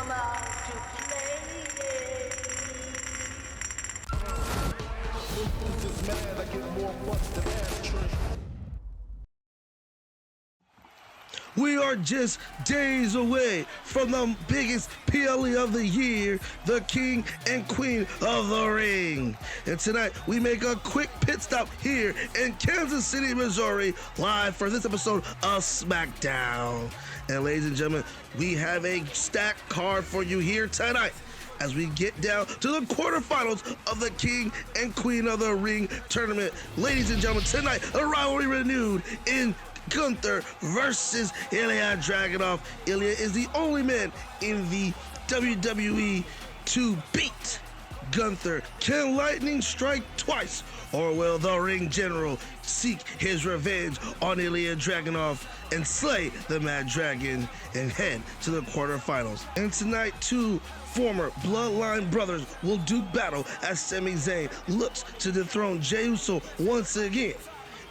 come out to play. This man, I get more butts than ashtray. We are just days away from the biggest PLE of the year, the King and Queen of the Ring. And tonight, we make a quick pit stop here in Kansas City, Missouri, live for this episode of Smackdown. And ladies and gentlemen, we have a stacked card for you here tonight as we get down to the quarterfinals of the King and Queen of the Ring tournament. Ladies and gentlemen, tonight, a rivalry renewed in Gunther versus Ilya Dragonov. Ilya is the only man in the WWE to beat Gunther. Can lightning strike twice, or will the Ring General seek his revenge on Ilya Dragonov and slay the Mad Dragon and head to the quarterfinals? And tonight, two former Bloodline brothers will do battle as Sami Zayne looks to dethrone Jey Uso once again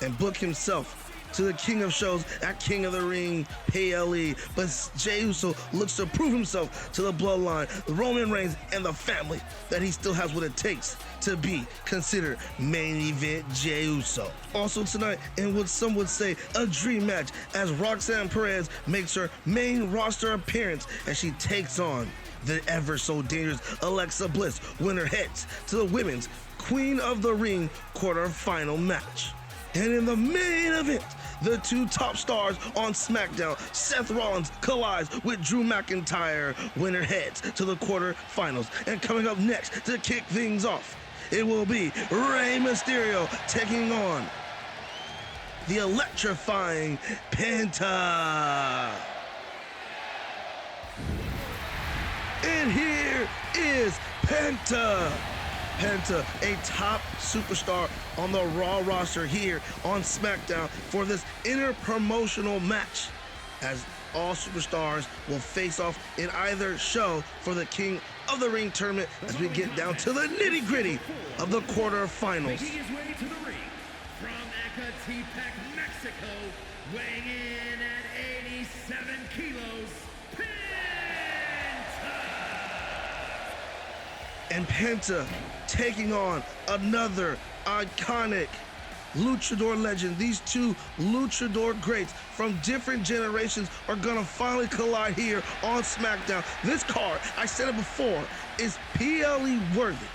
and book himself to the King of Shows at King of the Ring PLE. But Jey Uso looks to prove himself to the Bloodline, Roman Reigns, and the family that he still has what it takes to be considered main event Jey Uso. Also tonight, in what some would say a dream match, as Roxanne Perez makes her main roster appearance as she takes on the ever so dangerous Alexia Bliss, winner heads to the Women's Queen of the Ring quarterfinal match. And in the main event, the two top stars on Smackdown, Seth Rollins collides with Drew McIntire, winner heads to the quarterfinals. And coming up next to kick things off, it will be Rey Mysterio taking on the electrifying Penta. And here is Penta. Penta, a top superstar on the Raw roster here on SmackDown for this inter-promotional match, as all superstars will face off in either show for the King of the Ring tournament as we get down to the nitty-gritty of the quarterfinals. Making his way to the ring from Ecatepec, Mexico, weighing in at 87 kilos, and Penta taking on another iconic luchador legend. These two luchador greats from different generations are gonna finally collide here on SmackDown. This card, I said it before, is PLE worthy.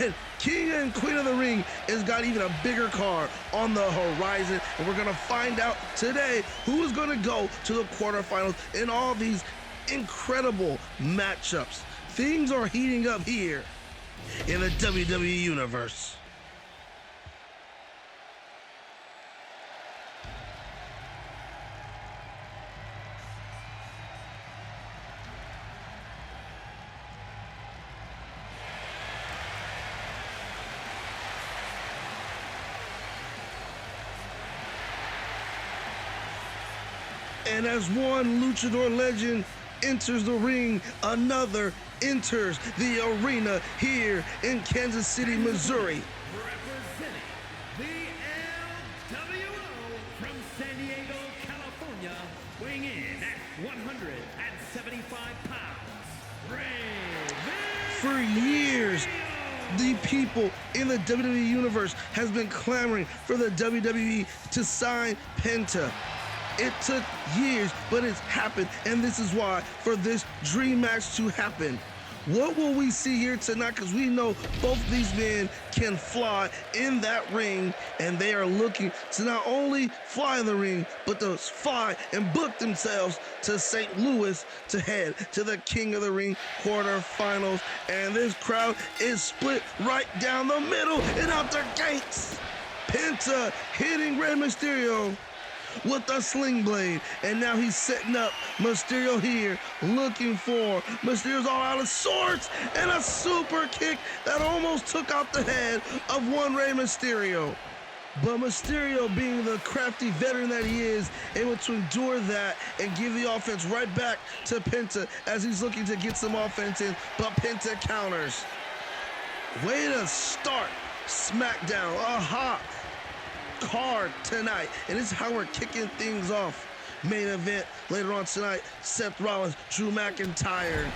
And King and Queen of the Ring has got even a bigger card on the horizon. And we're gonna find out today who is gonna go to the quarterfinals in all these incredible matchups. Things are heating up here in the WWE Universe. And as one luchador legend enters the ring, another enters the arena here in Kansas City, Missouri. representing the LWO from San Diego, California, weighing in at 175 pounds, Rey For years, the people in the WWE Universe has been clamoring for the WWE to sign Penta. It took years, but it's happened, and this is why, for this dream match to happen. What will we see here tonight? Because we know both these men can fly in that ring, and they are looking to not only fly in the ring, but to fly and book themselves to St. Louis to head to the King of the Ring quarterfinals. And this crowd is split right down the middle and out the gates. Penta hitting Rey Mysterio with a sling blade, and now he's setting up Mysterio here, looking for Mysterio's all out of sorts, and a super kick that almost took out the head of one Rey Mysterio. But Mysterio, being the crafty veteran that he is, able to endure that and give the offense right back to Penta as he's looking to get some offense in, but Penta counters. Way to start SmackDown. Aha! Card tonight, and this is how we're kicking things off. Main event later on tonight, Seth Rollins, Drew McIntyre.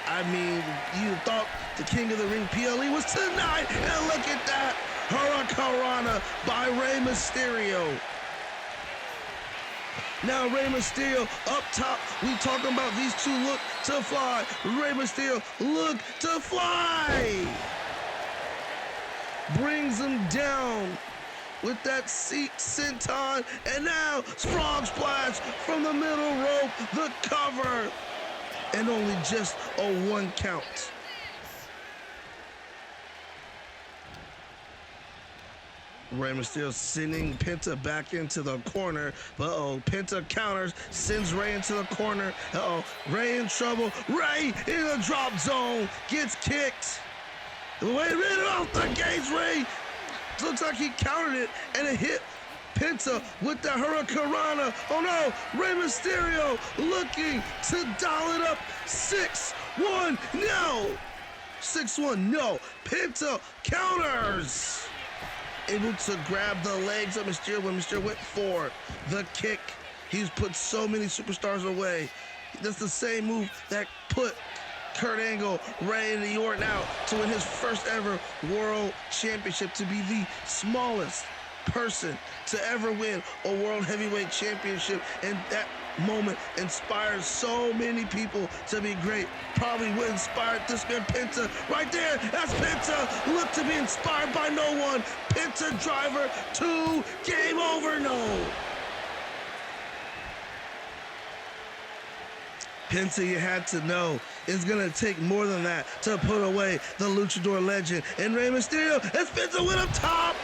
I mean, you thought the King of the Ring PLE was tonight, and look at that. Hurricanrana by Rey Mysterio. Now Rey Mysterio up top. We talking about these two look to fly. Rey Mysterio look to fly. Brings him down with that seat senton. And now frog splash from the middle rope. The cover. And only just a 1 count. Rey Mysterio sending Penta back into the corner. But Penta counters, sends Rey into the corner. Rey in trouble. Rey in the drop zone, gets kicked. Wait a minute, off the gates, Rey. Looks like he countered it, and it hit Penta with the Hurricanrana. Oh no, Rey Mysterio looking to dial it up. 6-1, no. 6-1, no. Penta counters. Able to grab the legs of Mysterio when Mysterio went for the kick. He's put so many superstars away. That's the same move that put Kurt Angle, Randy Orton out to win his first ever World Championship, to be the smallest person to ever win a World Heavyweight Championship. And that moment inspired so many people to be great. Probably would inspire this man Penta right there. That's Penta. Look to be inspired by no one. Penta driver 2. Game over. No. Penta, you had to know, it's going to take more than that to put away the Luchador legend. And Rey Mysterio, as Penta went up top,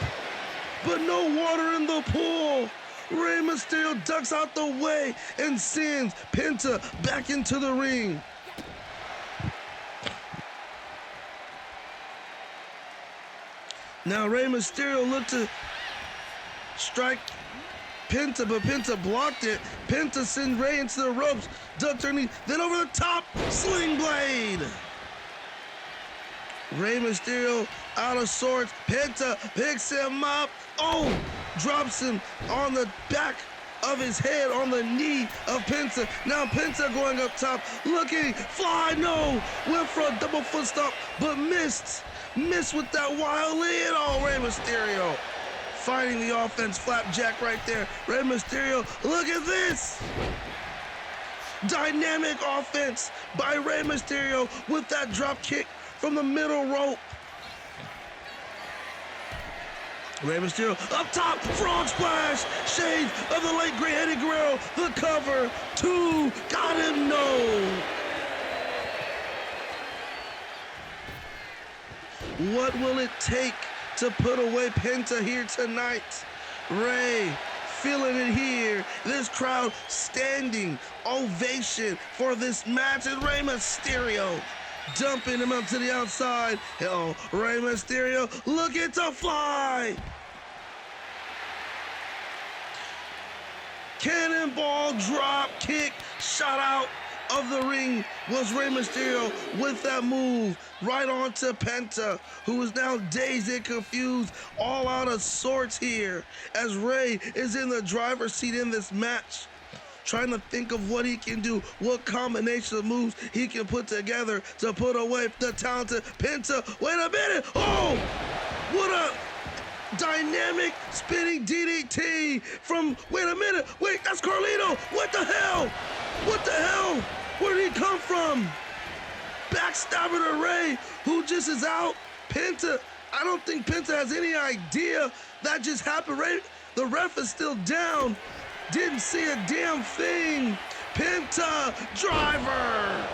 but no water in the pool. Rey Mysterio ducks out the way and sends Penta back into the ring. Now Rey Mysterio looked to strike Penta, but Penta blocked it. Penta sent Rey into the ropes, ducked her knee, then over the top, sling blade. Rey Mysterio out of sorts. Penta picks him up. Oh, drops him on the back of his head, on the knee of Penta. Now Penta going up top, looking, fly, no. Went for a double foot stomp, but missed. Missed with that wild lead. Oh, Rey Mysterio fighting the offense, flapjack right there. Rey Mysterio, look at this. Dynamic offense by Rey Mysterio with that drop kick from the middle rope. Rey Mysterio up top, frog splash, shades of the late great Eddie Guerrero, the cover, 2, got him, no. What will it take to put away Penta here tonight? Rey feeling it here. This crowd standing ovation for this match, and Rey Mysterio dumping him up to the outside. Rey Mysterio looking to fly. Cannonball drop kick, shot out of the ring was Rey Mysterio with that move right onto Penta, who is now dazed and confused, all out of sorts here, as Rey is in the driver's seat in this match, trying to think of what he can do, what combination of moves he can put together to put away the talented Penta. Wait a minute! Oh! What a dynamic spinning DDT from, wait a minute, wait, that's Carlito! What the hell? What the hell? Where did he come from? Backstabber to Rey, who just is out. Penta, I don't think Penta has any idea that just happened. Rey, the ref is still down. Didn't see a damn thing. Penta, driver.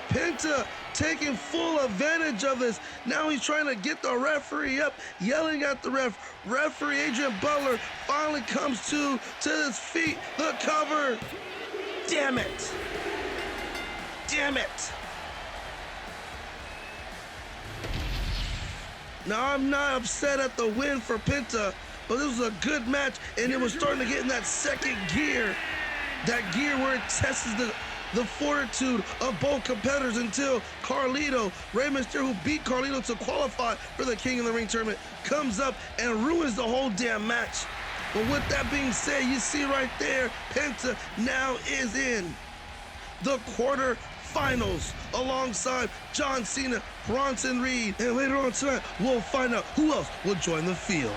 Penta taking full advantage of this. Now he's trying to get the referee up, yelling at the ref. Referee Adrian Butler finally comes to his feet. The cover. Damn it. Damn it. Now, I'm not upset at the win for Penta, but this was a good match, and it was starting to get in that second gear. That gear where it tests the fortitude of both competitors until Carlito, Rey Mysterio, who beat Carlito to qualify for the King of the Ring tournament, comes up and ruins the whole damn match. But with that being said, you see right there, Penta now is in the quarter finals alongside John Cena, Bronson Reed, and later on tonight, we'll find out who else will join the field.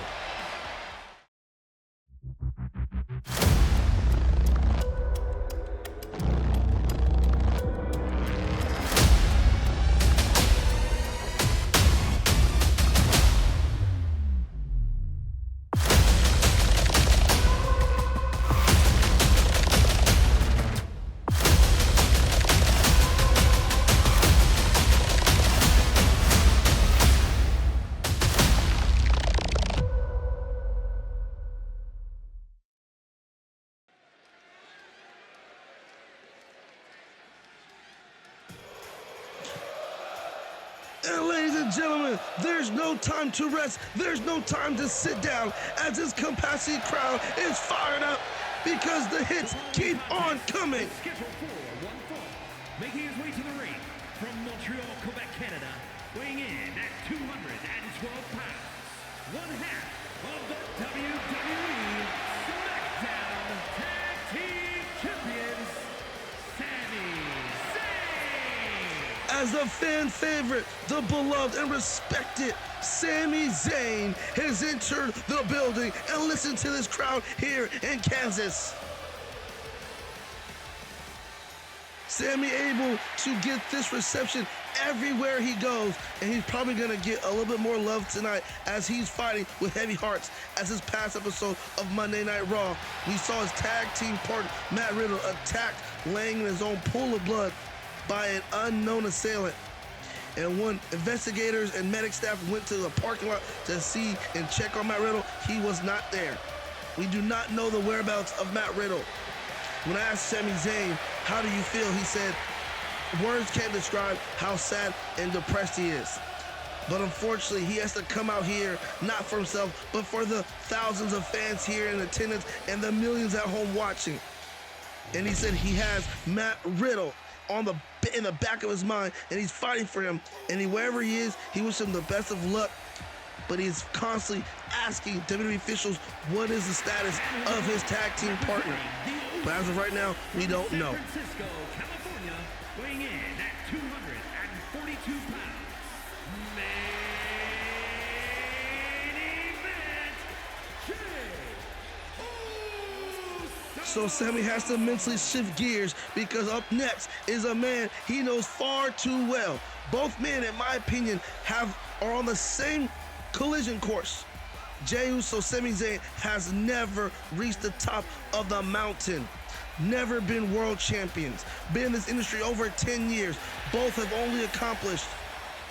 And ladies and gentlemen, there's no time to rest. There's no time to sit down as this capacity crowd is fired up because the hits keep on coming. Scheduled for one fall, making his way to the ring from Montreal, Quebec, Canada, weighing in at 212 pounds, one half of the WWE Smackdown Tag Team Champions, Sami Zayne. As the fan favorite, the beloved and respected Sami Zayne has entered the building, and listen to this crowd here in Kansas. Sami able to get this reception everywhere he goes, and he's probably going to get a little bit more love tonight as he's fighting with heavy hearts. As this past episode of Monday Night Raw, we saw his tag team partner Matt Riddle attacked, laying in his own pool of blood by an unknown assailant. And when investigators and medic staff went to the parking lot to see and check on Matt Riddle, he was not there. We do not know the whereabouts of Matt Riddle. When I asked Sami Zayn, how do you feel? He said, words can't describe how sad and depressed he is. But unfortunately, he has to come out here, not for himself, but for the thousands of fans here in attendance and the millions at home watching. And he said he has Matt Riddle in the back of his mind, and he's fighting for him. And wherever he is, he wishes him the best of luck. But he's constantly asking WWE officials what is the status of his tag team partner. But as of right now, we don't know. San Francisco, California, weighing in at 242 pounds. Main event, Jey Uso. So Sami has to mentally shift gears because up next is a man he knows far too well. Both men, in my opinion, are on the same collision course. Jey Uso, Sami Zayn has never reached the top of the mountain. Never been world champions. Been in this industry over 10 years. Both have only accomplished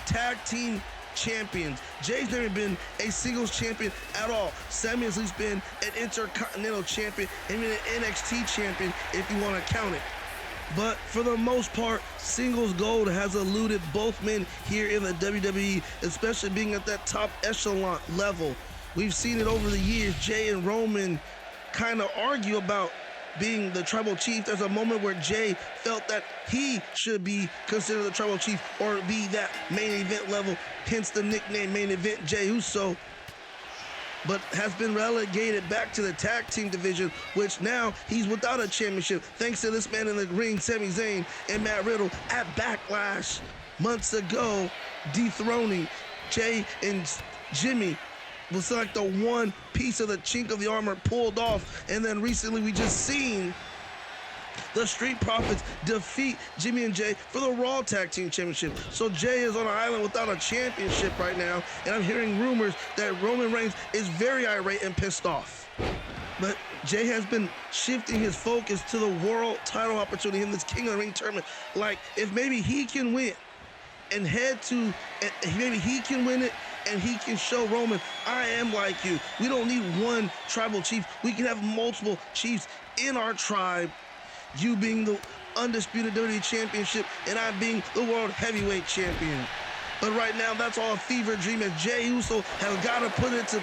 tag team champions. Jey's never been a singles champion at all. Sami has at least been an intercontinental champion and even an NXT champion if you want to count it. But for the most part, singles gold has eluded both men here in the WWE, especially being at that top echelon level. We've seen it over the years. Jey and Roman kind of argue about being the tribal chief. There's a moment where Jey felt that he should be considered the tribal chief or be that main event level, hence the nickname Main Event Jey Uso, but has been relegated back to the tag team division, which now he's without a championship thanks to this man in the ring, Sami Zayn and Matt Riddle at Backlash months ago, dethroning Jey and Jimmy. Was like the one piece of the chink of the armor pulled off, and then recently we just seen the Street Profits defeat Jimmy and Jey for the Raw Tag Team Championship. So Jey is on an island without a championship right now, and I'm hearing rumors that Roman Reigns is very irate and pissed off. But Jey has been shifting his focus to the world title opportunity in this King of the Ring tournament. Like, if maybe he can win and maybe he can win it, and he can show Roman, I am like you. We don't need one tribal chief. We can have multiple chiefs in our tribe. You being the undisputed WWE Championship, and I being the World Heavyweight Champion. But right now, that's all a fever dream, as Jey Uso has got to put it to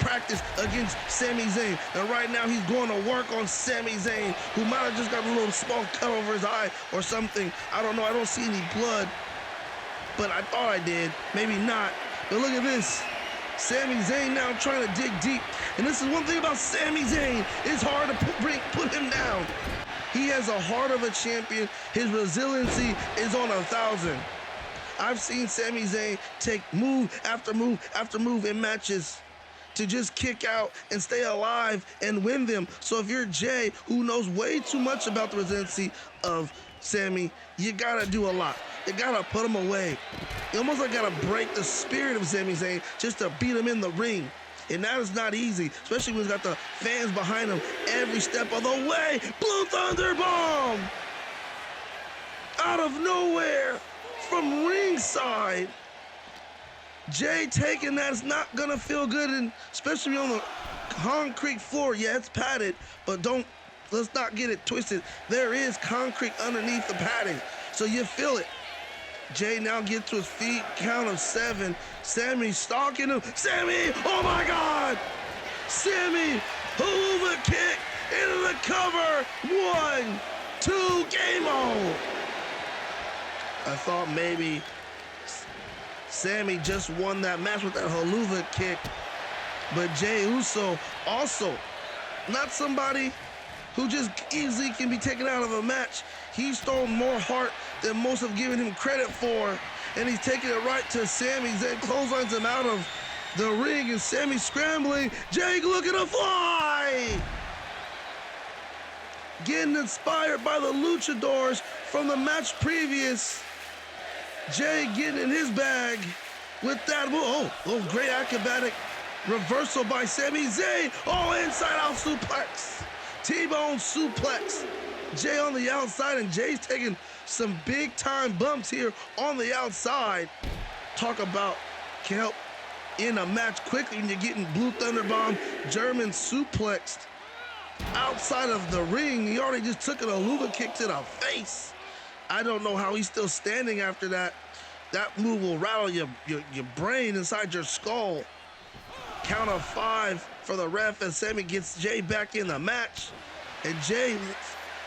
practice against Sami Zayn. And right now, he's going to work on Sami Zayn, who might have just got a little small cut over his eye or something. I don't know. I don't see any blood, but I thought I did. Maybe not. But look at this. Sami Zayn now trying to dig deep. And this is one thing about Sami Zayn. It's hard to put him down. He has a heart of a champion. His resiliency is on 1,000. I've seen Sami Zayn take move after move after move in matches to just kick out and stay alive and win them. So if you're Jey, who knows way too much about the resiliency of Sami, you gotta do a lot. You gotta put him away. You almost like gotta break the spirit of Sami Zayn just to beat him in the ring. And that is not easy, especially when he's got the fans behind him every step of the way. Blue Thunder Bomb! Out of nowhere, from ringside. Jey taking that is not gonna feel good, and especially on the concrete floor. Yeah, it's padded, but let's not get it twisted. There is concrete underneath the padding, so you feel it. Jey now gets to his feet, count of 7. Sami stalking him. Sami, oh my God! Sami, hoover kick into the cover. 1, 2, game on. I thought maybe Sami just won that match with that haluva kick, but Jey Uso also not somebody who just easily can be taken out of a match. He's thrown more heart than most have given him credit for, and he's taking it right to Sami. Zayn clotheslines him out of the ring, and Sami scrambling. Jey looking to fly! Getting inspired by the luchadors from the match previous. Jey getting in his bag with that move. Oh, great acrobatic reversal by Sami Zayn. Oh, inside out suplex. T-bone suplex. Jey on the outside, and Jey's taking some big time bumps here on the outside. Talk about can help in a match quickly when you're getting Blue Thunder Bomb, German suplexed outside of the ring. He already just took a haluva kick to the face. I don't know how he's still standing after that. That move will rattle your brain inside your skull. Count of 5 for the ref as Sami gets Jey back in the match. And Jey,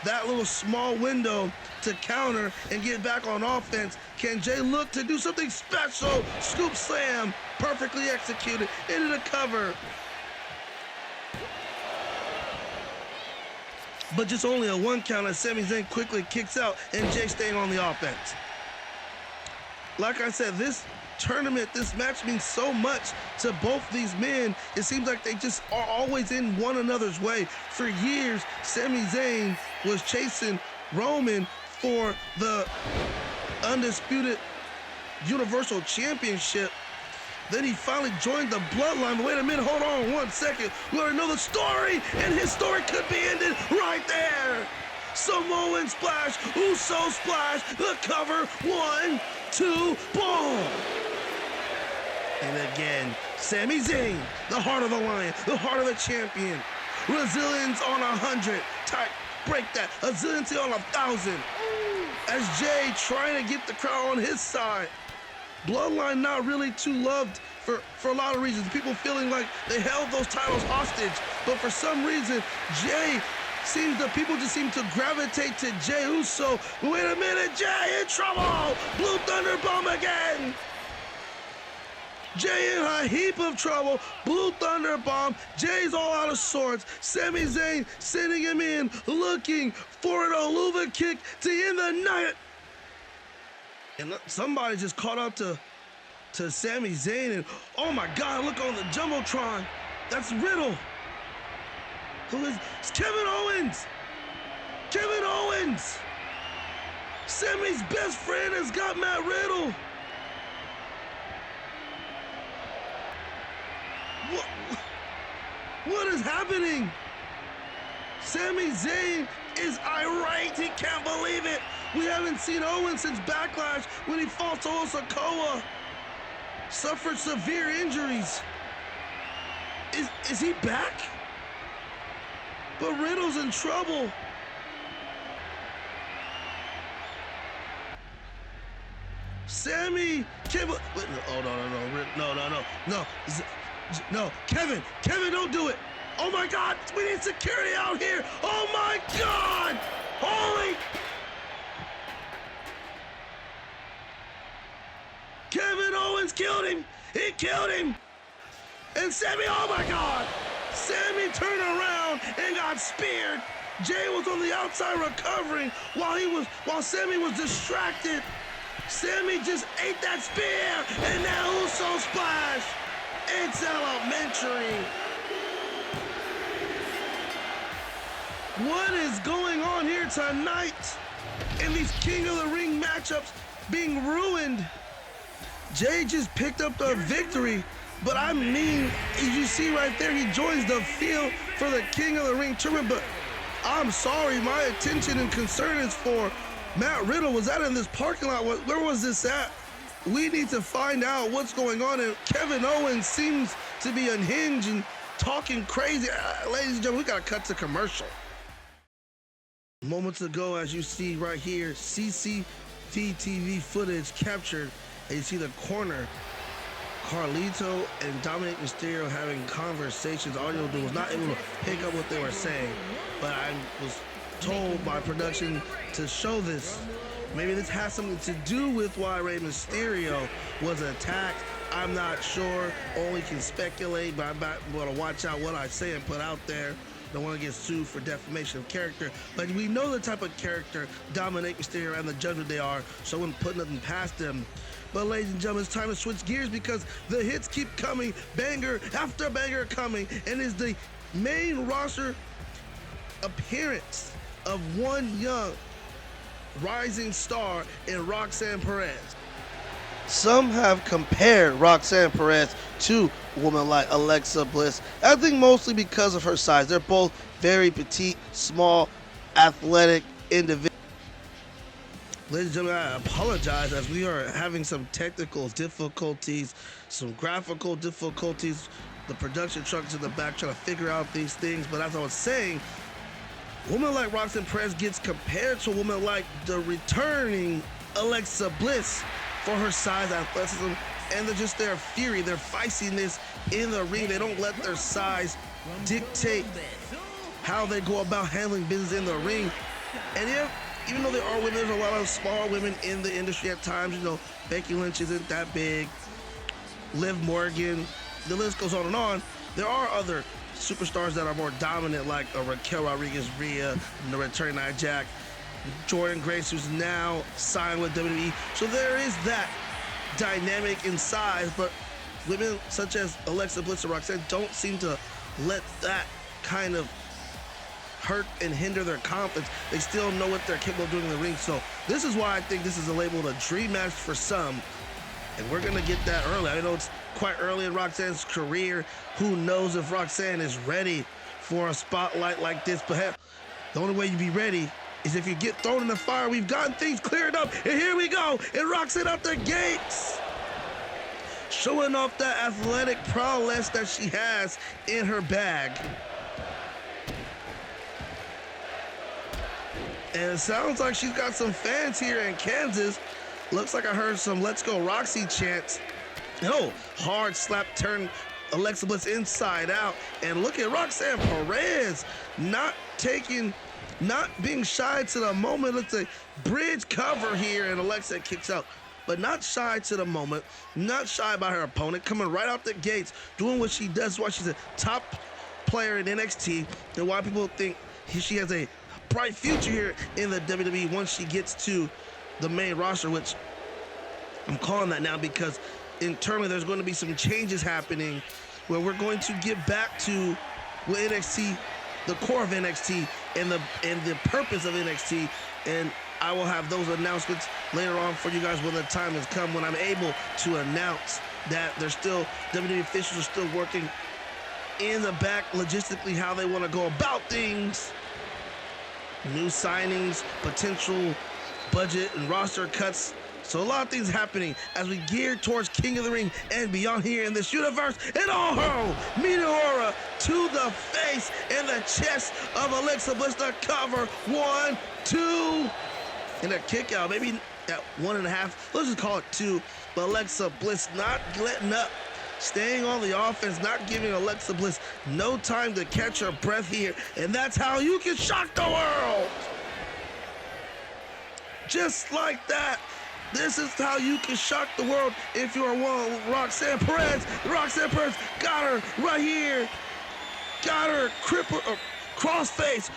that little small window to counter and get back on offense. Can Jey look to do something special? Scoop slam, perfectly executed into the cover. But just only a 1 count as Sami Zayn quickly kicks out and Jey staying on the offense. Like I said, this tournament, this match means so much to both these men. It seems like they just are always in one another's way. For years, Sami Zayn was chasing Roman for the undisputed Universal Championship. Then he finally joined the bloodline. But wait a minute, hold on 1 second. We already know the story, and his story could be ended right there. Samoan splash, Uso splash, the cover, 1, 2, boom. And again, Sami Zayn, the heart of a lion, the heart of a champion. Resilience on 100, tight, break that. Resiliency on 1,000. As Jey trying to get the crowd on his side. Bloodline not really too loved for a lot of reasons. People feeling like they held those titles hostage. But for some reason, people just seem to gravitate to Jey Uso. Wait a minute, Jey in trouble! Blue Thunder Bomb again! Jey in a heap of trouble. Blue Thunder Bomb. Jey's all out of sorts. Sami Zayn sending him in, looking for an haluva kick to end the night. And somebody just caught up to Sami Zayn, and oh my God, look on the Jumbotron. That's Riddle. It's Kevin Owens. Kevin Owens. Sami's best friend has got Matt Riddle. What is happening? Sami Zayn is irate. He can't believe it. We haven't seen Owens since Backlash when he fought Solo Sikoa. Suffered severe injuries. Is he back? But Riddle's in trouble. Sami, Kevin, no, Kevin, don't do it. Oh my God, we need security out here. Oh my God, holy. Kevin Owens killed him. He killed him. And Sami, oh my God. Sami turned around and got speared Jey was on the outside recovering while Sami was distracted. Sami just ate that spear, and now Uso splash. It's elementary. What is going on here tonight? And these King of the Ring matchups being ruined. Jey just picked up the victory, but I mean, as you see right there, he joins the field for the King of the Ring tournament, but I'm sorry, my attention and concern is for Matt Riddle. Was that in this parking lot? Where was this at? We need to find out what's going on, and Kevin Owens seems to be unhinged and talking crazy. Ladies and gentlemen, we gotta cut to commercial. Moments ago, as you see right here, CCTV footage captured, and you see the corner, Carlito and Dominic Mysterio having conversations. Audio dude was not able to pick up what they were saying, but I was told by production to show this. Maybe this has something to do with why Rey Mysterio was attacked. I'm not sure, only can speculate, but I'm going to watch out what I say and put out there. Don't want to get sued for defamation of character, but we know the type of character Dominic Mysterio and the Judgment they are, so I wouldn't put nothing past them. But ladies and gentlemen, it's time to switch gears because the hits keep coming, banger after banger coming, and is the main roster appearance of one young rising star in Roxanne Perez. Some have compared Roxanne Perez to a woman like Alexa Bliss. I think mostly because of her size. They're both very petite, small, athletic individuals. Ladies and gentlemen, I apologize as we are having some technical difficulties, some graphical difficulties. The production trucks in the back trying to figure out these things. But as I was saying, a woman like Roxanne Perez gets compared to a woman like the returning Alexa Bliss for her size, athleticism, and just their fury, their feistiness in the ring. They don't let their size dictate how they go about handling business in the ring. And even though there are women, there's a lot of small women in the industry at times. You know, Becky Lynch isn't that big, Liv Morgan, the list goes on and on. There are other superstars that are more dominant, like Raquel Rodriguez, Rhea, the returning Nia Jax, Jordan Grace, who's now signed with WWE. So there is that dynamic in size, but women such as Alexa Bliss and Roxanne don't seem to let that kind of hurt and hinder their confidence. They still know what they're capable of doing in the ring. So this is why I think this is labeled a dream match for some. And we're gonna get that early. I know it's quite early in Roxanne's career. Who knows if Roxanne is ready for a spotlight like this? But hell, the only way you be ready is if you get thrown in the fire. We've gotten things cleared up, and here we go. And Roxanne out the gates, showing off that athletic prowess that she has in her bag. And it sounds like she's got some fans here in Kansas. Looks like I heard some "Let's Go Roxy" chants. Oh, hard slap turn Alexa Bliss inside out. And look at Roxanne Perez not being shy to the moment. It's a bridge cover here, and Alexia kicks out. But not shy to the moment, not shy by her opponent, coming right out the gates, doing what she does, why she's a top player in NXT, and why people think she has a bright future here in the WWE once she gets to the main roster, which I'm calling that now because internally there's going to be some changes happening where we're going to get back to what NXT, the core of NXT, and the purpose of NXT, and I will have those announcements later on for you guys when the time has come, when I'm able to announce that there's still, WWE officials are still working in the back logistically how they want to go about things. New signings, potential budget and roster cuts. So a lot of things happening as we gear towards King of the Ring and beyond here in this universe. And oh, Meteora to the face and the chest of Alexa Bliss to cover. 1, 2, and a kick out. Maybe at 1.5. Let's just call it 2. But Alexa Bliss not letting up, staying on the offense, not giving Alexa Bliss no time to catch her breath here. And that's how you can shock the world. Just like that. This is how you can shock the world if you're one Roxanne Perez. Roxanne Perez got her right here. Got her Crossface.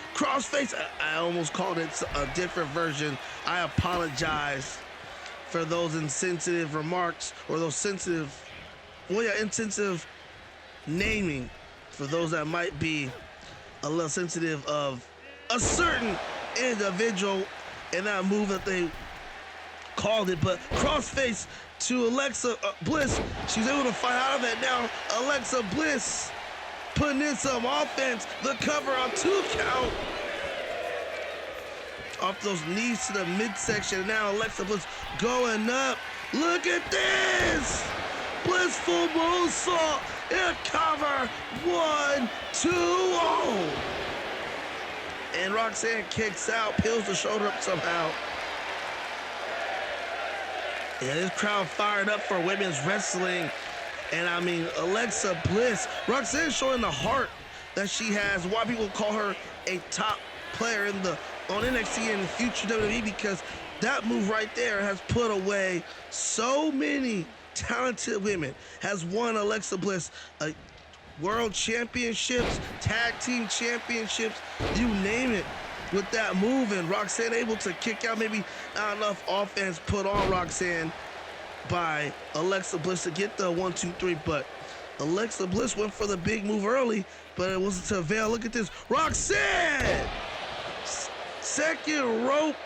I almost called it a different version. I apologize for those insensitive remarks or those insensitive naming for those that might be a little sensitive of a certain individual and that move that they called it. But crossface to Alexa Bliss. She's able to fight out of it now. Alexa Bliss putting in some offense. The cover on 2 count. Off those knees to the midsection. Now Alexa Bliss going up. Look at this! Blissful moonsault. And cover. 1, 2, oh! And Roxanne kicks out, peels the shoulder up somehow. Yeah, this crowd fired up for women's wrestling. And I mean, Alexa Bliss, Roxanne showing the heart that she has. Why people call her a top player on NXT and future WWE, because that move right there has put away so many talented women. Has won Alexa Bliss world championships, tag team championships, you name it, with that move. And Roxanne able to kick out, maybe not enough offense put on Roxanne by Alexa Bliss to get the 1, 2, 3, but Alexa Bliss went for the big move early, but it wasn't to avail. Look at this, Roxanne! Second rope,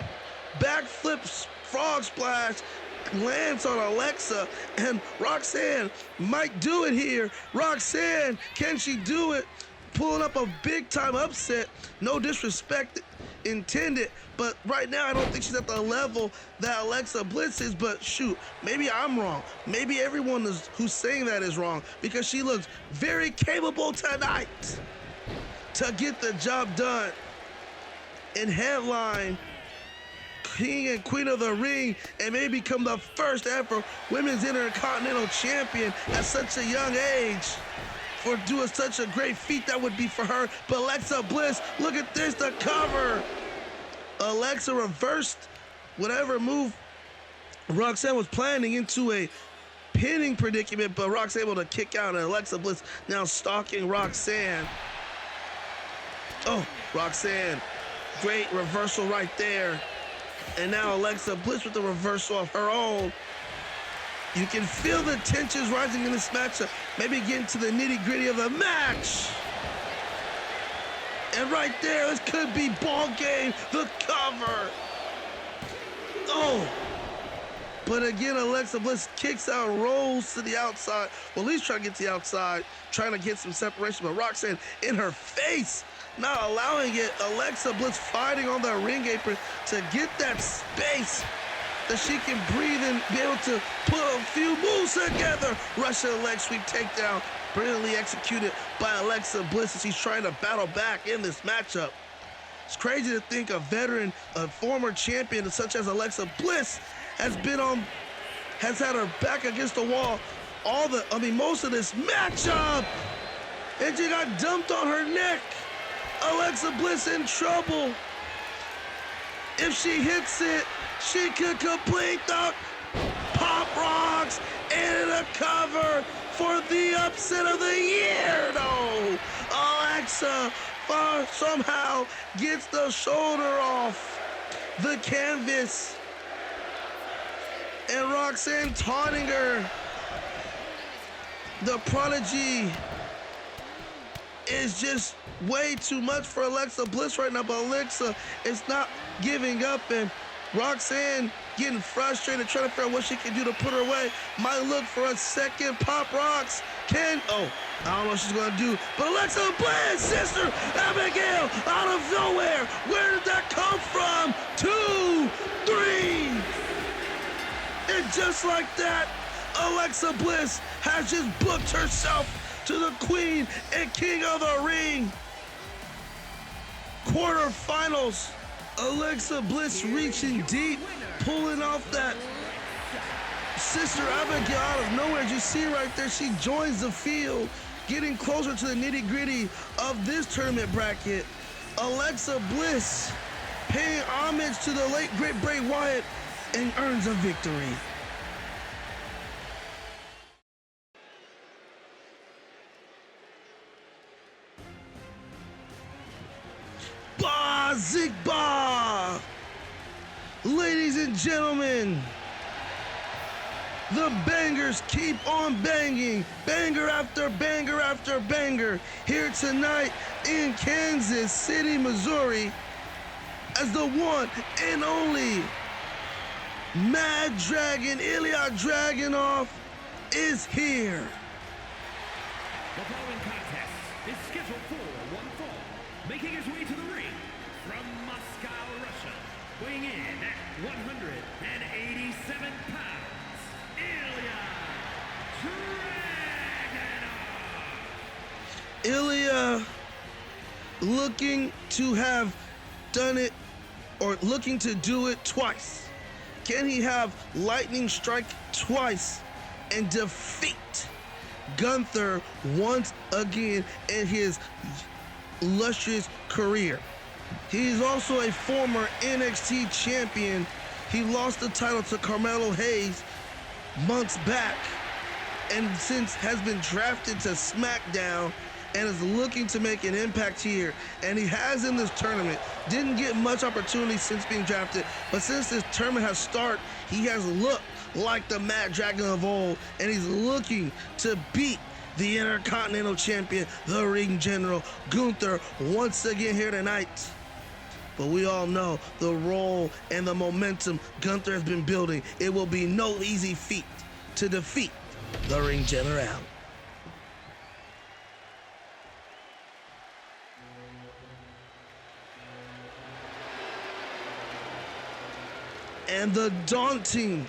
backflip, frog splash, lands on Alexa, and Roxanne might do it here. Roxanne, can she do it? Pulling up a big time upset. No disrespect intended, but right now I don't think she's at the level that Alexa Bliss is. But shoot, maybe I'm wrong. Maybe everyone who's saying that is wrong, because she looks very capable tonight to get the job done and headline King and Queen of the Ring, and may become the first ever Women's Intercontinental Champion at such a young age. For doing such a great feat that would be for her. But Alexa Bliss, look at this, the cover. Alexa reversed whatever move Roxanne was planning into a pinning predicament, but Roxanne able to kick out, and Alexa Bliss now stalking Roxanne. Oh, Roxanne, great reversal right there. And now Alexa Bliss with the reversal of her own. You can feel the tensions rising in this matchup. Maybe getting to the nitty-gritty of the match. And right there, this could be ball game, the cover. Oh. But again, Alexa Bliss kicks out, rolls to the outside. Well, at least trying to get to the outside, trying to get some separation. But Roxanne in her face, not allowing it. Alexa Bliss fighting on the ring apron to get that space that she can breathe and be able to put a few moves together. Russian leg sweep takedown, brilliantly executed by Alexa Bliss as she's trying to battle back in this matchup. It's crazy to think a veteran, a former champion such as Alexa Bliss has had her back against the wall most of this matchup. And she got dumped on her neck. Alexa Bliss in trouble. If she hits it, she could complete the Pop Rocks and a cover for the upset of the year. No, Alexa somehow gets the shoulder off the canvas. And Roxanne taunting her. The prodigy is just way too much for Alexa Bliss right now, but Alexa is not giving up, and Roxanne getting frustrated, trying to figure out what she can do to put her away. Might look for a second Pop Rocks. I don't know what she's gonna do, but Alexa Bliss, sister Abigail, out of nowhere. Where did that come from? 2, 3. And just like that, Alexa Bliss has just booked herself to the Queen and King of the Ring quarterfinals. Alexa Bliss reaching deep, pulling off that Sister Abigail out of nowhere. As you see right there, she joins the field, getting closer to the nitty-gritty of this tournament bracket. Alexa Bliss paying homage to the late great Bray Wyatt and earns a victory. Zigba! Ladies and gentlemen, the bangers keep on banging, banger after banger after banger, here tonight in Kansas City, Missouri, as the one and only Mad Dragon, Ilya Dragunov, is here. The following contest is scheduled for one fall, making his way to the ring from Moscow, Russia, weighing in at 187 pounds, Ilya Dragunov. Ilya looking to have done it, or looking to do it twice. Can he have lightning strike twice and defeat Gunther once again in his illustrious career? He's also a former NXT champion. He lost the title to Carmelo Hayes months back, and since has been drafted to Smackdown and is looking to make an impact here. And he has in this tournament. Didn't get much opportunity since being drafted, but since this tournament has started, he has looked like the Mad Dragon of old, and he's looking to beat the Intercontinental Champion, the Ring General, Gunther, once again here tonight. But we all know the role and the momentum Gunther has been building. It will be no easy feat to defeat the Ring General. And the daunting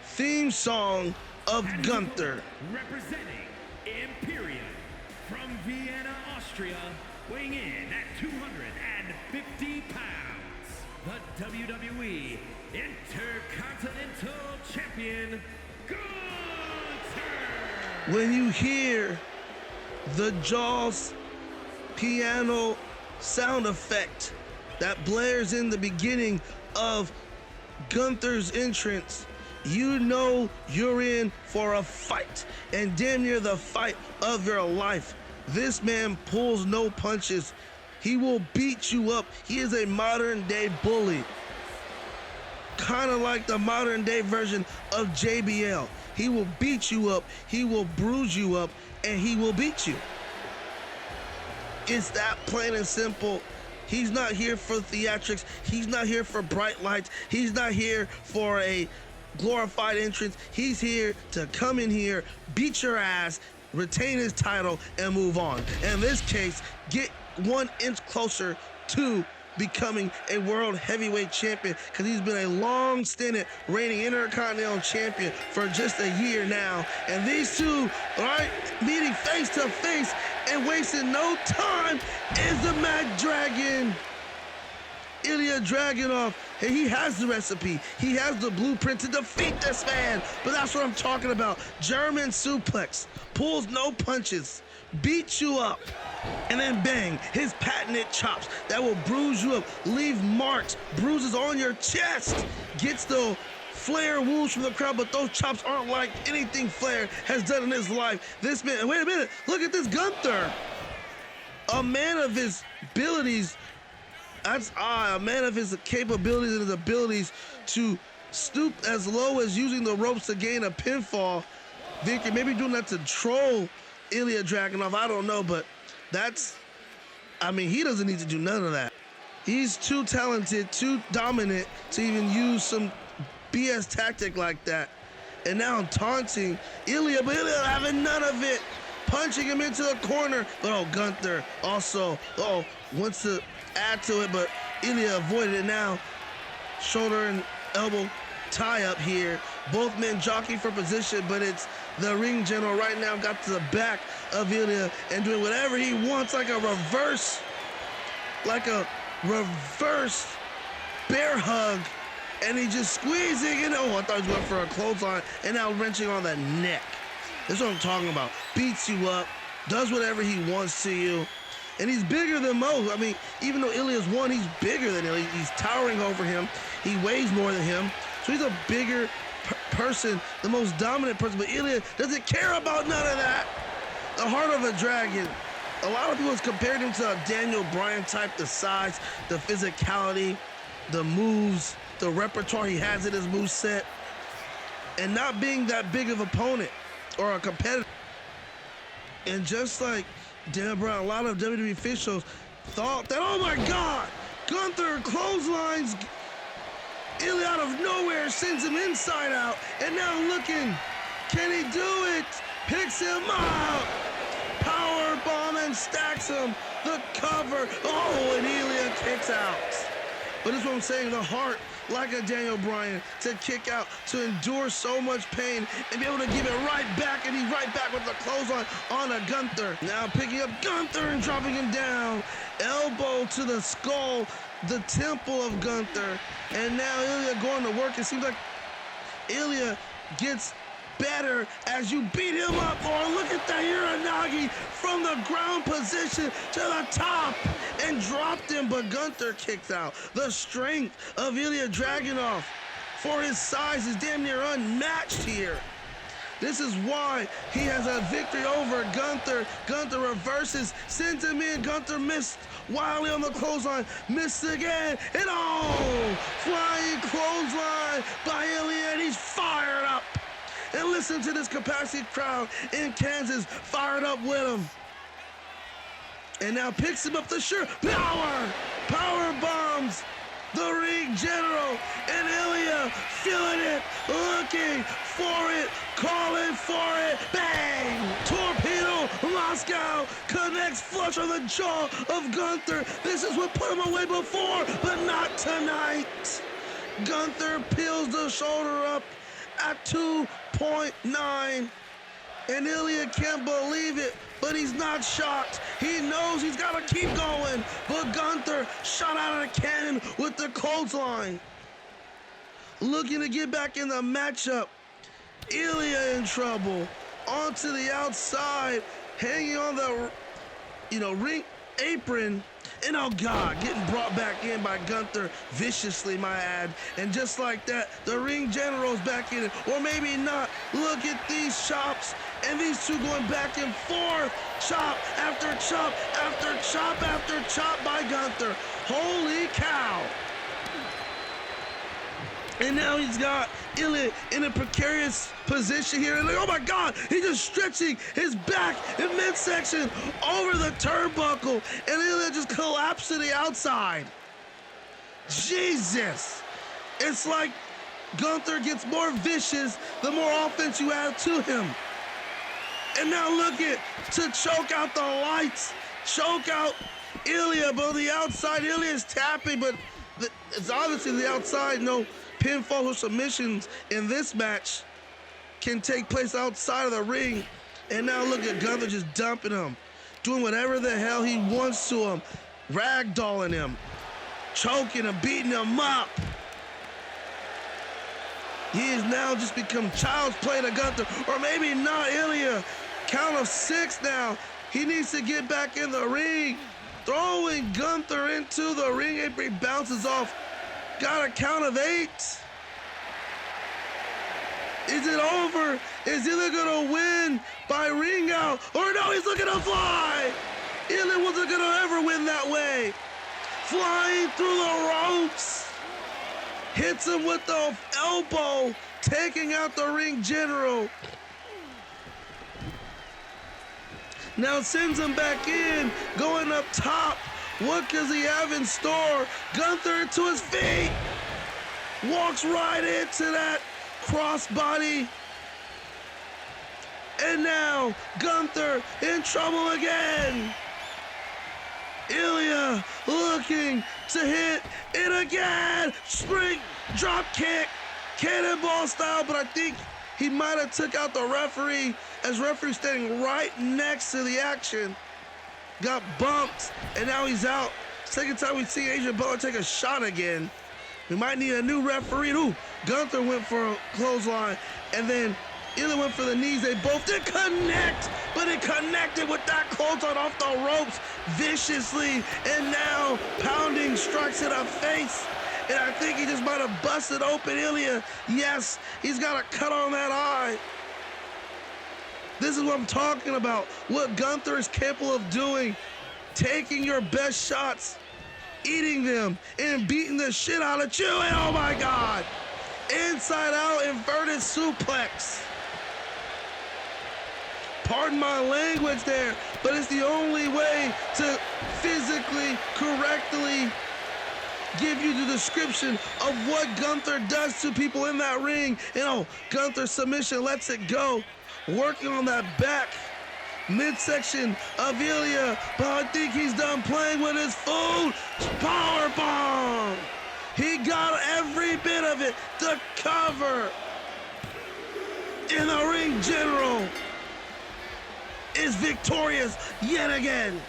theme song of Gunther. Representing Imperium from Vienna, Austria, weighing in at 250 pounds, the WWE Intercontinental Champion, Gunther. When you hear the Jaws piano sound effect that blares in the beginning of Gunther's entrance, you know you're in for a fight, and damn near the fight of your life. This man pulls no punches. He will beat you up. He is a modern day bully, kind of like the modern day version of JBL. He will beat you up, he will bruise you up, and he will beat you. It's that plain and simple. He's not here for theatrics. He's not here for bright lights. He's not here for a glorified entrance. He's here to come in here, beat your ass, retain his title, and move on. In this case, get 1 inch closer to becoming a world heavyweight champion, because he's been a long-standing reigning Intercontinental champion for just a year now. And these two, all right, meeting face to face and wasting no time is the Mad Dragon, Ilya Dragunov. And he has the recipe. He has the blueprint to defeat this man. But that's what I'm talking about. German suplex, pulls no punches, beats you up, and then bang, his patented chops that will bruise you up, leave marks, bruises on your chest, gets the Flair wounds from the crowd, but those chops aren't like anything Flair has done in his life. This man, wait a minute, look at this Gunther. A man of his abilities, that's a man of his capabilities and his abilities to stoop as low as using the ropes to gain a pinfall. Victor, maybe doing that to troll Ilya Dragunov, I don't know, but that's, I mean, he doesn't need to do none of that. He's too talented, too dominant to even use some BS tactic like that. And now I'm taunting Ilya, but Ilya having none of it. Punching him into the corner. But oh, Gunther also, wants to add to it, but Ilya avoided it now. Shoulder and elbow tie up here. Both men jockeying for position, but it's the Ring General right now got to the back of Ilya and doing whatever he wants, like a reverse bear hug. And he just squeezing it. Oh, I thought he was going for a clothesline, and now wrenching on the neck. That's what I'm talking about. Beats you up, does whatever he wants to you. And he's bigger than most. I mean, even though Ilya's one, he's bigger than him. He's towering over him. He weighs more than him. So he's a bigger person, the most dominant person. But Ilya doesn't care about none of that. The heart of a dragon. A lot of people have compared him to a Daniel Bryan type, the size, the physicality, the moves, the repertoire he has in his moveset, and not being that big of an opponent or a competitor. And just like Daniel Bryan, a lot of WWE officials thought that, oh my God, Gunther clotheslines Ilya out of nowhere, sends him inside out, and now looking, can he do it? Picks him up, power bomb and stacks him, the cover, oh, and Ilya kicks out. But that's what I'm saying, the heart, like a Daniel Bryan, to kick out, to endure so much pain, and be able to give it right back, and he's right back with the clothesline on a Gunther. Now picking up Gunther and dropping him down, elbow to the skull, the temple of Gunther, and now Ilya going to work. It seems like Ilya gets better as you beat him up. Oh, look at that Uranagi from the ground position to the top and dropped him, but Gunther kicked out. The strength of Ilya Dragonov for his size is damn near unmatched here. This is why he has a victory over Gunther. Gunther reverses, sends him in. Gunther missed wildly on the clothesline, missed again, and oh, flying clothesline by Ilya, and he's fired up. And listen to this capacity crowd in Kansas fired up with him. And now picks him up the shirt. Power bombs the ring general, and Ilya feeling it, looking for it, calling for it. Bang! Torpedo Moscow connects flush on the jaw of Gunther. This is what put him away before, but not tonight. Gunther peels the shoulder up at 2.9, and Ilya can't believe it, but he's not shocked. He knows he's got to keep going, but Gunther shot out of the cannon with the clothesline. Looking to get back in the matchup. Ilya in trouble. Onto the outside, hanging on the, ring apron. And oh God, getting brought back in by Gunther viciously, my ad. And just like that, the ring general's back in it. Or maybe not. Look at these chops. And these two going back and forth. Chop after chop after chop after chop by Gunther. Holy cow. And now he's got Ilya in a precarious position here. And like, oh my God, he's just stretching his back in midsection over the turnbuckle. And Ilya just collapsed to the outside. Jesus. It's like Gunther gets more vicious the more offense you add to him. And now look at, to choke out the lights, choke out Ilya, but on the outside, Ilya's tapping, but it's obviously the outside. No pinfall or submissions in this match can take place outside of the ring. And now look at Gunther just dumping him, doing whatever the hell he wants to him, ragdolling him, choking him, beating him up. He has now just become child's play to Gunther, or maybe not. Ilya, count of 6 now. He needs to get back in the ring. Throwing Gunther into the ring apron, bounces off. Got a count of 8. Is it over? Is Ilya gonna win by ring out? Or no, he's looking to fly. Ilya wasn't gonna ever win that way. Flying through the ropes. Hits him with the elbow, taking out the ring general. Now sends him back in, going up top. What does he have in store? Gunther to his feet. Walks right into that crossbody. And now Gunther in trouble again. Ilya looking to hit it again. Spring drop kick, cannonball style, but I think he might have took out the referee, as referee standing right next to the action. Got bumped, and now he's out. Second time we see Adrian Butler take a shot again. We might need a new referee. Ooh, Gunther went for a clothesline, and then Ilya went for the knees. They both did connect, but it connected with that clothesline off the ropes viciously, and now pounding strikes in the face. And I think he just might have busted open Ilya. Yes, he's got a cut on that eye. This is what I'm talking about. What Gunther is capable of doing. Taking your best shots, eating them, and beating the shit out of you. And oh my God. Inside out inverted suplex. Pardon my language there, but it's the only way to physically, correctly give you the description of what Gunther does to people in that ring. You know, Gunther submission lets it go. Working on that back midsection of Ilya, but I think he's done playing with his food. Power bomb. He got every bit of it. The cover in the ring general is victorious yet again.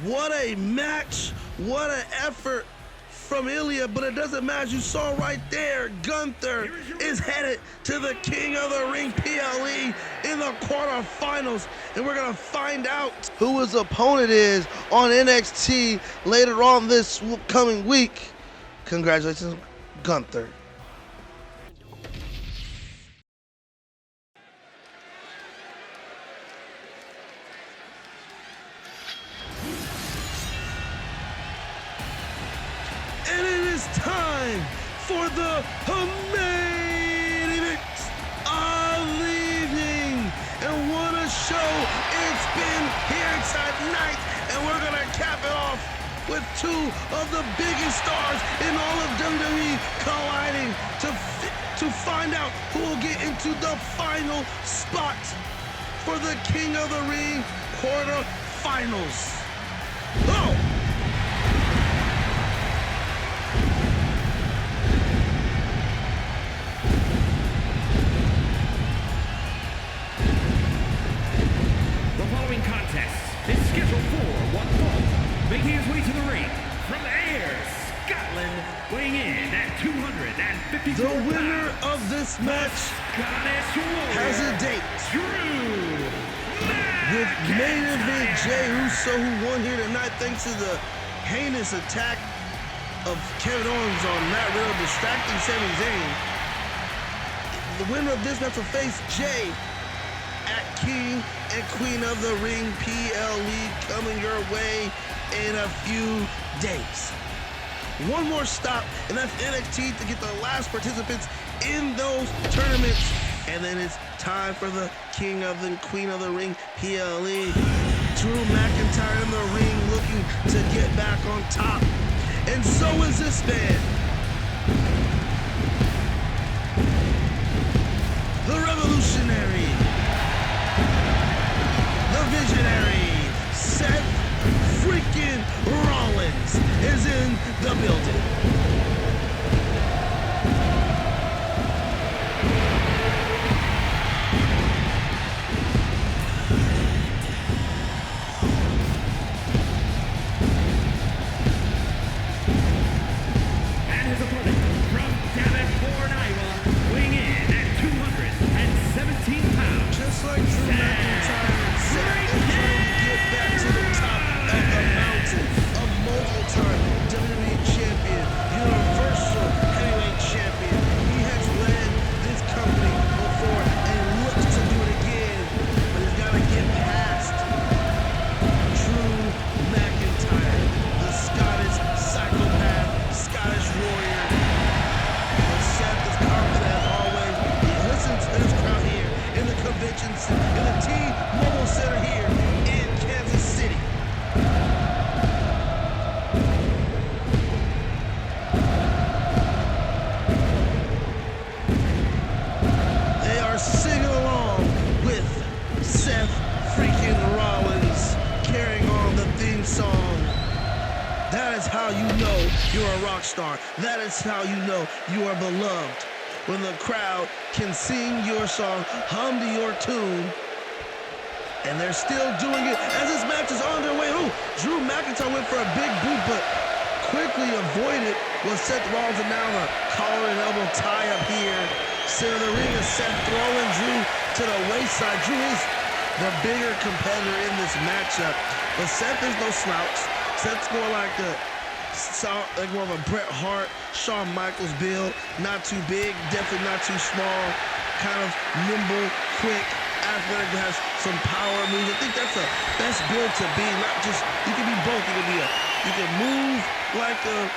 What a match, what an effort from Ilya, but it doesn't matter. You saw right there, Gunther is headed to the King of the Ring PLE in the quarterfinals, and we're gonna find out who his opponent is on NXT later on this coming week. Congratulations, Gunther. And it is time for the main event of the evening. And what a show it's been here tonight. And we're going to cap it off with two of the biggest stars in all of WWE colliding to find out who will get into the final spot for the King of the Ring quarterfinals. Oh! Is scheduled for one fall, making his way to the ring from Ayr, Scotland, weighing in at 250 pounds. The winner of this match has a date with main event Jey Uso, who won here tonight thanks to the heinous attack of Kevin Owens on Matt Riddle, distracting Sami Zayne. The winner of this match will face Jey at King and Queen of the Ring PLE, coming your way in a few days. One more stop, and that's NXT to get the last participants in those tournaments. And then it's time for the King of the Queen of the Ring PLE. Drew McIntyre in the ring looking to get back on top. And so is this man. The revolutionary. The visionary, Seth freaking Rollins is in the building. And his opponent from Davenport, Iowa, weighing in at 217 pounds. Just like Drew McIntyre. Seth is trying to get back to the top of the mountain, a multiple-time WWE champion, Universal Heavyweight champion. He has led this company before and looks to do it again, but he's got to get past Drew McIntyre, the Scottish psychopath, Scottish warrior. But Seth is confident as always. He listens to this crowd here in the convention center, in the T-Mobile Center here in Kansas City. They are singing along with Seth freaking Rollins, carrying on the theme song. That is how you know you're a rock star. That is how you know you are beloved. When the crowd can sing your song, hum to your tune, and they're still doing it as this match is underway. Ooh, Drew McIntyre went for a big boot, but quickly avoided was Seth Rollins, and now the collar and elbow tie up here. Center of the ring is Seth throwing Drew to the wayside. Drew is the bigger competitor in this matchup, but Seth is no slouch. Seth's more like more of a Bret Hart, Shawn Michaels build. Not too big, definitely not too small. kind of nimble, quick, athletic, has some power moves. I think that's the best build to be. Not just, you can be both. You can move like a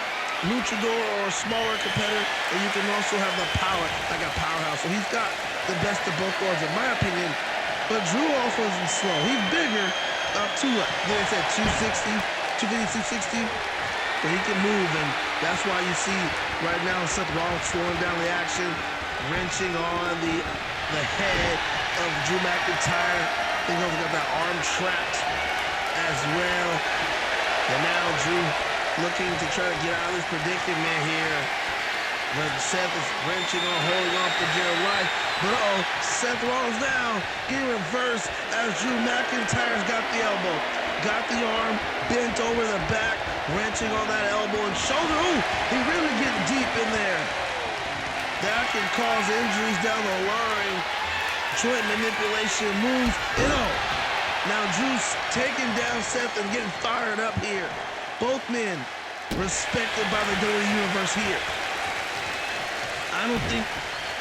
luchador or a smaller competitor, and you can also have the power like a powerhouse. So he's got the best of both worlds, in my opinion. But Drew also isn't slow. He's bigger, up to, like I said, 260, 250, 260. But he can move, and that's why you see right now Seth Rollins slowing down the action, wrenching on the head of Drew McIntyre. I think he's got that arm trapped as well. And now Drew looking to try to get out of this predicament here. But Seth is wrenching on, holding on for dear life. But Seth Rollins now in reverse as Drew McIntyre's got the elbow. Got the arm bent over the back, wrenching on that elbow and shoulder. Ooh, he really getting deep in there. That can cause injuries down the line. Joint manipulation moves. Now Drew's taking down Seth and getting fired up here. Both men respected by the WWE Universe here. I don't think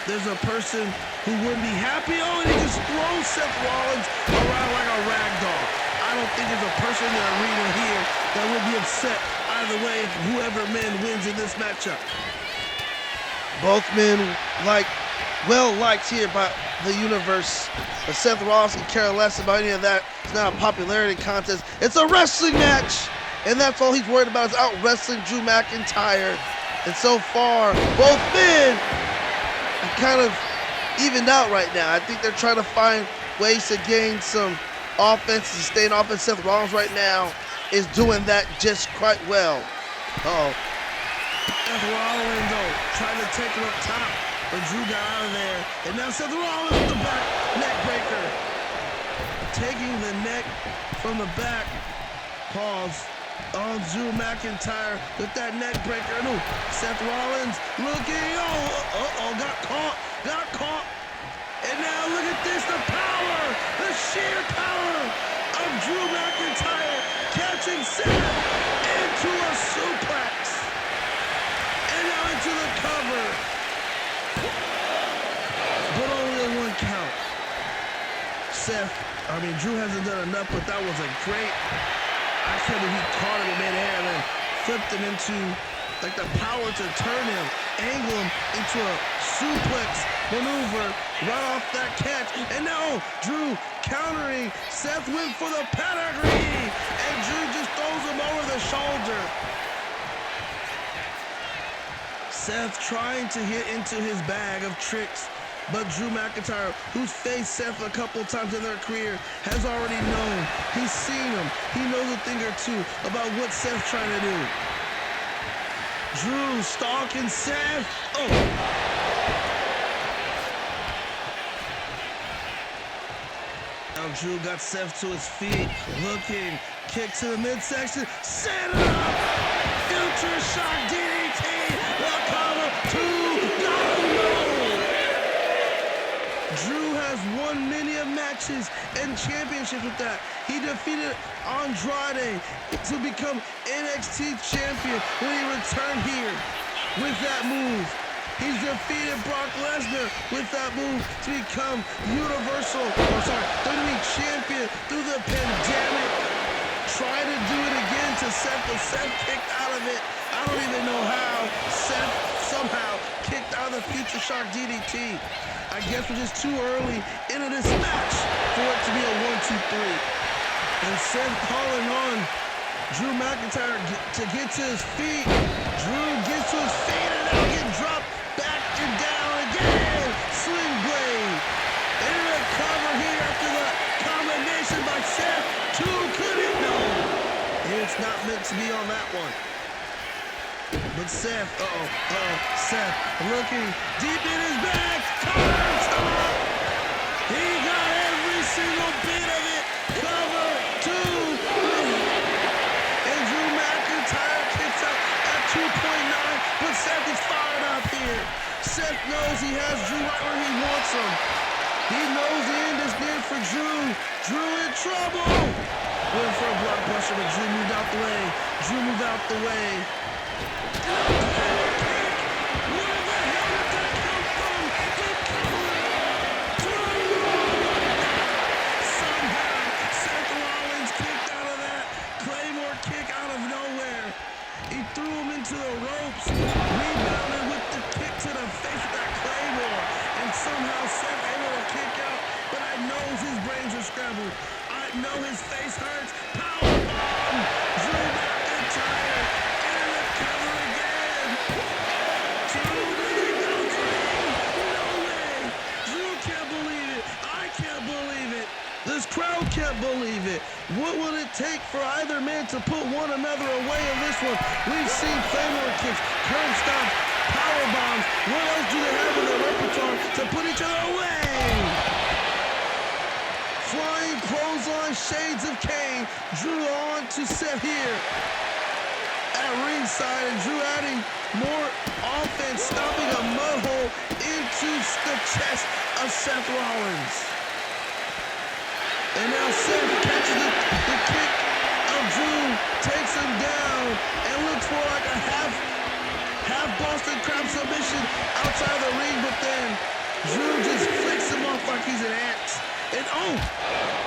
there's a person who wouldn't be happy. And he just throws Seth Rollins around like a rag doll. I don't think there's a person in the arena here that would be upset either way if whoever man wins in this matchup. Both men well liked here by the universe. But Seth Rollins can care less about any of that. It's not a popularity contest. It's a wrestling match. And that's all he's worried about is out wrestling Drew McIntyre. And so far, both men are kind of evened out right now. I think they're trying to find ways to gain some offense, sustained offense. Seth Rollins right now is doing that just quite well. Seth Rollins, though, trying to take him up top, but Drew got out of there. And now Seth Rollins with the back neck breaker. Taking the neck from the back. Pause on Drew McIntyre with that neck breaker. And Seth Rollins looking, got caught. And now look at this, the power, the sheer power of Drew McIntyre catching Seth into a suplex. And now into the cover. But only a 1 count. Drew hasn't done enough, but that was a great, I can't believe he caught him in midair and then flipped him into, like, the power to turn him, angle him into a suplex maneuver right off that catch. And now Drew countering. Seth went for the pedigree, and Drew just throws him over the shoulder. Seth trying to hit into his bag of tricks, but Drew McIntyre, who's faced Seth a couple times in their career, has already known. He's seen him. He knows a thing or two about what Seth's trying to do. Drew stalking Seth. Now Drew got Seth to his feet, looking, kick to the midsection, set it up, future shock DDT, the cover, 2, no! Drew has won many of matches and championships with that. He defeated Andrade to become NXT champion when he returned here with that move. He's defeated Brock Lesnar with that move to become WWE champion through the pandemic. Tried to do it again to Seth, but Seth kicked out of it. I don't even know how. Seth somehow kicked out of the Future Shock DDT. I guess we're just too early into this match for it to be a 1-2-3. And Seth calling on Drew McIntyre to get to his feet. Drew gets to his feet and now getting dropped back and down again. Sling blade. And a cover here after the combination by Seth. 2 couldn't know. It's not meant to be on that one. But Seth, Seth looking deep in his bag. Cover, he got every single bit of it. Cover 2. And Drew McIntyre kicks out at 2.9. But Seth is fired up here. Seth knows he has Drew right where he wants him. He knows the end is near for Drew. Drew in trouble. Went for a blockbuster, but Drew moved out the way. Drew moved out the way. Where the hell did that come from? The cover! it. What will it take for either man to put one another away in this one? We've seen claymore kicks, curb stomps, power bombs. What else do they have in their repertoire to put each other away? Flying clothesline, shades of Kane. Drew on to Seth here at ringside, and Drew adding more offense, stomping a mud hole into the chest of Seth Rollins. And now Seth catches the kick of Drew, takes him down, and looks for like a half Boston Crab submission outside the ring, but then Drew just flicks him off like he's an ant. And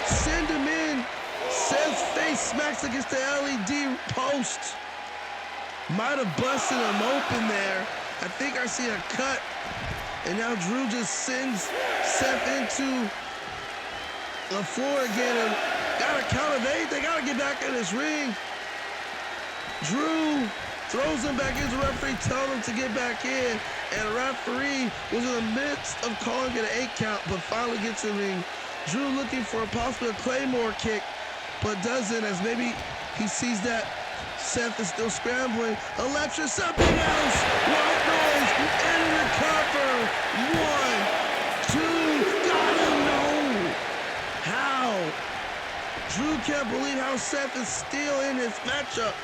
send him in. Seth's face smacks against the LED post. Might have busted him open there. I think I see a cut. And now Drew just sends Seth into the floor again. And got a count of 8. They got to get back in this ring. Drew throws him back into the referee, telling him to get back in. And the referee was in the midst of calling it an 8 count, but finally gets in the ring. Drew looking for a possible Claymore kick, but doesn't, as maybe he sees that Seth is still scrambling. Alexia, something else. White noise, and the cover. 1, 2, gotta know. How? Drew can't believe how Seth is still in his matchup.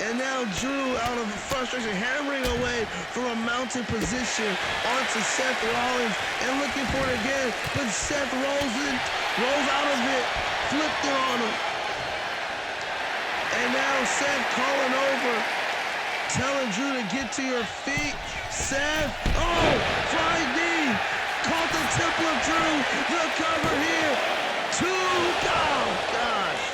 And now Drew, out of frustration, hammering away from a mounted position onto Seth Rollins and looking for it again. But Seth rolls out of it, flipped it on him. And now Seth calling over, telling Drew to get to your feet. Seth, flying knee, caught the temple of Drew, the cover here. 2, oh gosh.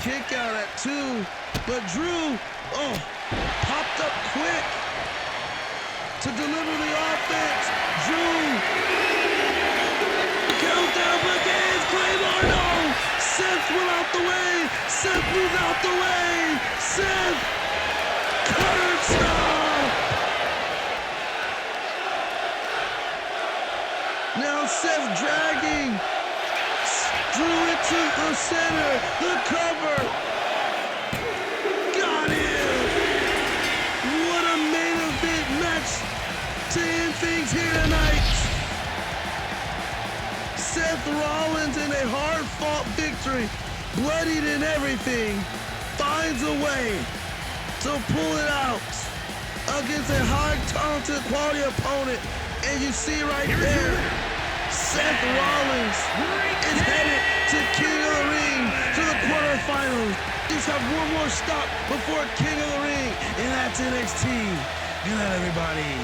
Kick out at 2. But Drew, popped up quick to deliver the offense. Drew, countdown, begins, Claymore, no! Seth went out the way, Seth moved out the way, Seth, curb stomp! Now Seth dragging Drew into the center, the cover. To end things here tonight. Seth Rollins, in a hard-fought victory, bloodied and everything, finds a way to pull it out against a high-talented quality opponent. And you see right there, Seth Rollins is headed to King of the Ring, to the quarterfinals. Just have one more stop before King of the Ring, and that's NXT. Good night, everybody.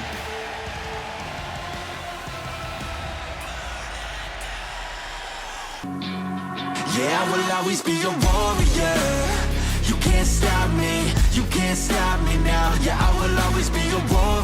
Yeah, I will always be a warrior. You can't stop me now. Yeah, I will always be a warrior.